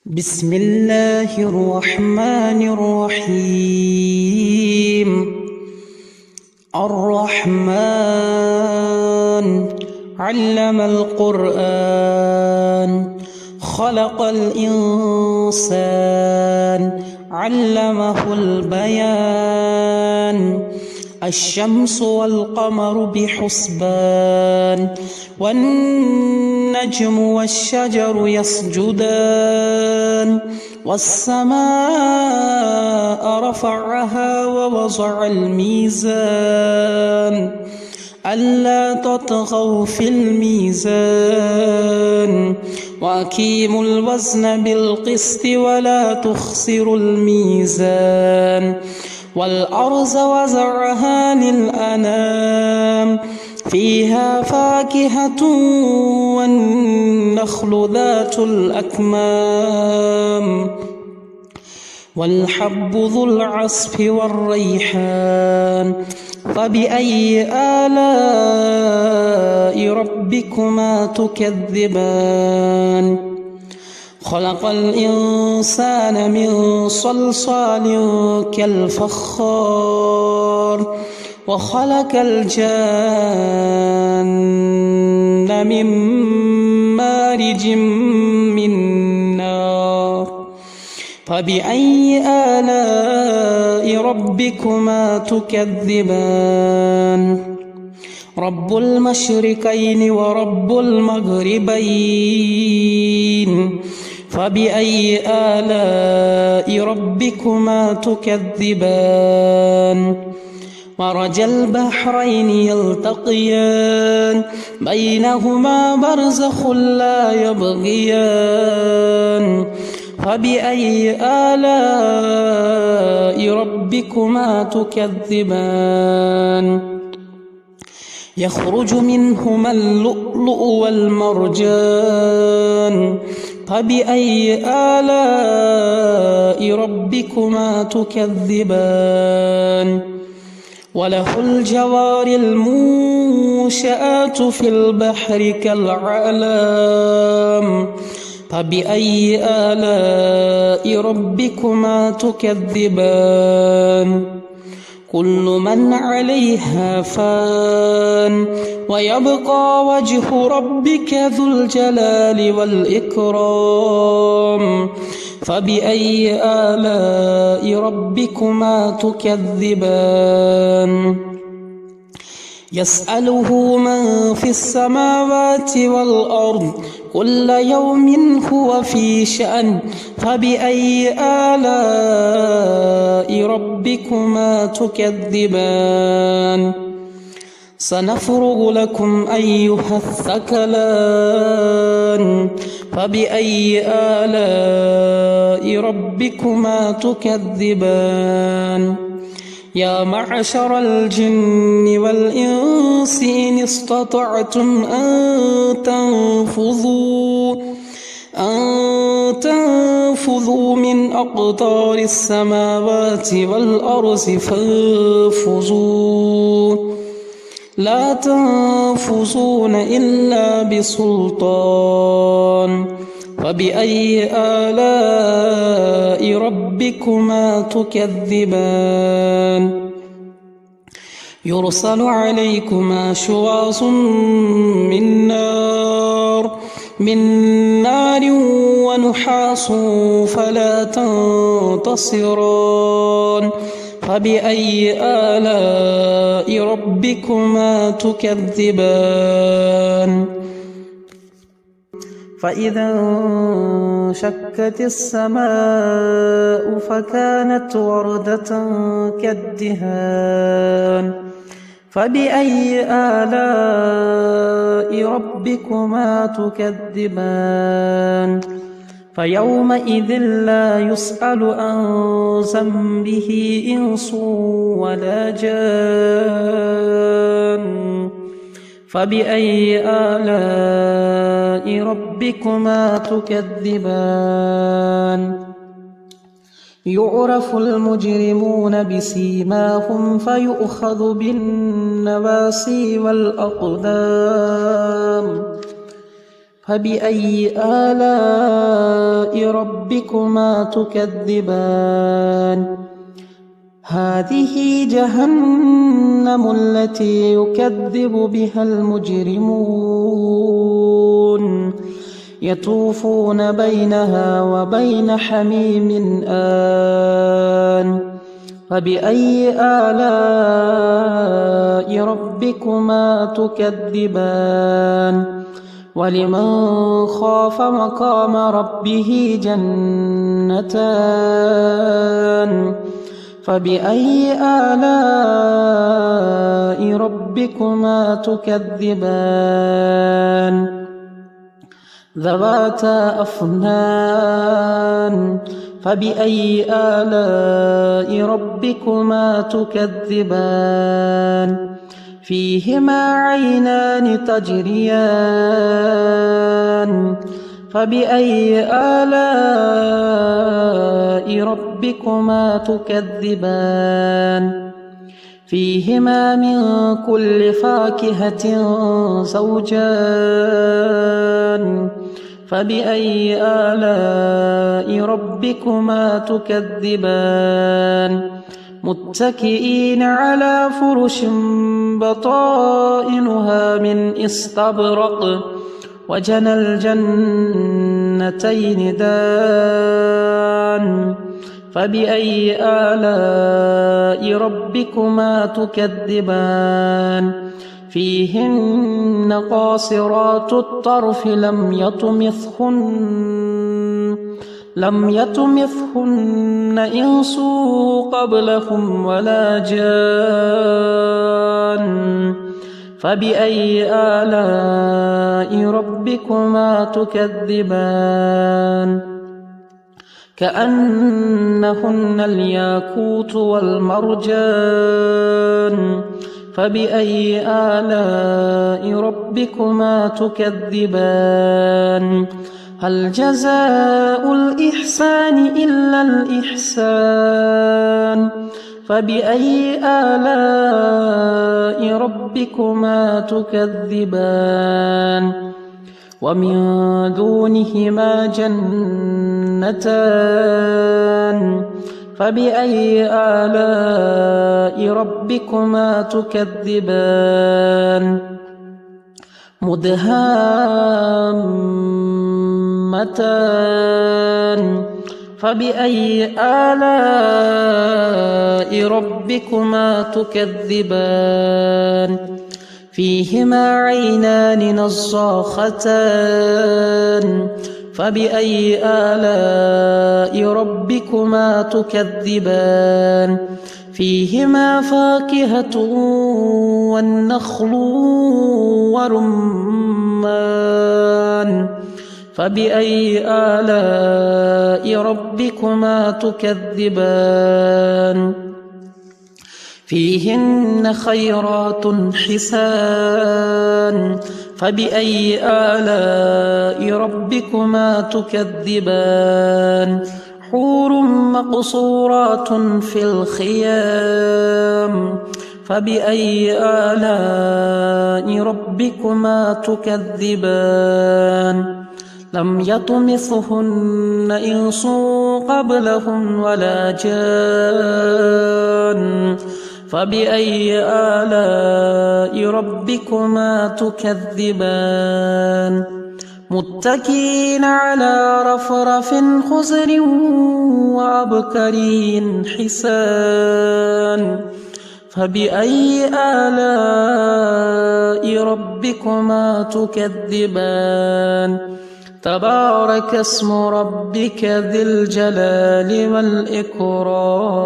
بسم الله الرحمن الرحيم. الرحمن علم القرآن، خلق الإنسان، علمه البيان. الشمس والقمر بحسبان، والنجم والشجر يسجدان. والسماء رفعها ووضع الميزان، ألا تطغوا في الميزان، وأقيموا الوزن بالقسط ولا تخسروا الميزان. والأرض وزرعها للأنام، فيها فاكهة والنخل ذات الأكمام، والحب ذو العصف والريحان. فبأي آلاء ربكما تكذبان؟ خلق الإنسان من صلصال كالفخار، وخلق الجان من مارج من نار. فبأي آلاء ربكما تكذبان؟ رب المشرقين ورب المغربين، فبأي آلاء ربكما تكذبان؟ مرج البحرين يلتقيان، بينهما برزخ لا يبغيان. فبأي آلاء ربكما تكذبان؟ يخرج منهما اللؤلؤ والمرجان، فبأي آلاء ربكما تكذبان؟ وله الجوار المنشآت في البحر كالأعلام، فبأي آلاء ربكما تكذبان؟ كل من عليها فان، ويبقى وجه ربك ذو الجلال والإكرام. فبأي آلاء ربكما تكذبان؟ يسأله من في السماوات والأرض، كل يوم هو في شأن. فبأي آلاء ربكما تكذبان؟ سنفرغ لكم أيها الثقلان، فبأي آلاء ربكما تكذبان؟ يا معشر الجن والإنس إن استطعتم أن تنفذوا من أقطار السماوات والأرض فانفذوا، لا تنفذون إلا بسلطان. فبأي آلاء ربكما تكذبان؟ يرسل عليكما شواظ من نار ونحاس فلا تنتصران. فبأي آلاء ربكما تكذبان؟ فإذا انشقت السماء فكانت وردة كالدهان. فبأي آلاء ربكما تكذبان؟ فيومئذ لا يسأل عن ذنبه إنس ولا جان. فبأي آلاء ربكما تكذبان؟ يعرف المجرمون بسيماهم فيؤخذ بالنواصي والأقدام. فبأي آلاء ربكما تكذبان هذه جهنم التي يكذب بها المجرمون يطوفون بينها وبين حميم آن فبأي آلاء ربكما تكذبان ولمن خاف مقام ربه جنتان فبأي آلاء ربكما تكذبان ذواتا أفنان فبأي آلاء ربكما تكذبان فيهما عينان تجريان فبأي آلاء ربكما تكذبان فيهما من كل فاكهة زوجان فبأي آلاء ربكما تكذبان متكئين على فرش بطائنها من استبرق وجنى الجنتين دان فبأي آلاء ربكما تكذبان فيهن قاصرات الطرف لم يطمثهن إنس قبلهم ولا جان فبأي آلاء ربكما تكذبان كأنهن الياقوت والمرجان فبأي آلاء ربكما تكذبان هل جزاء الإحسان إلا الإحسان فبأي آلاء ربكما تكذبان ومن دونهما جنتان فبأي آلاء ربكما تكذبان مدهامتان فبأي آلاء ربكما تكذبان فيهما عينان نضاختان فبأي آلاء ربكما تكذبان فيهما فاكهة والنخل ورمان فبأي آلاء ربكما تكذبان فيهن خيرات حسان فبأي آلاء ربكما تكذبان حور مقصورات في الخيام فبأي آلاء ربكما تكذبان لم يطمثهن إنس قبلهم ولا جان فبأي آلاء ربكما تكذبان متكئين على رفرف خضر وعبقري حسان فبأي آلاء ربكما تكذبان تبارك اسم ربك ذي الجلال والإكرام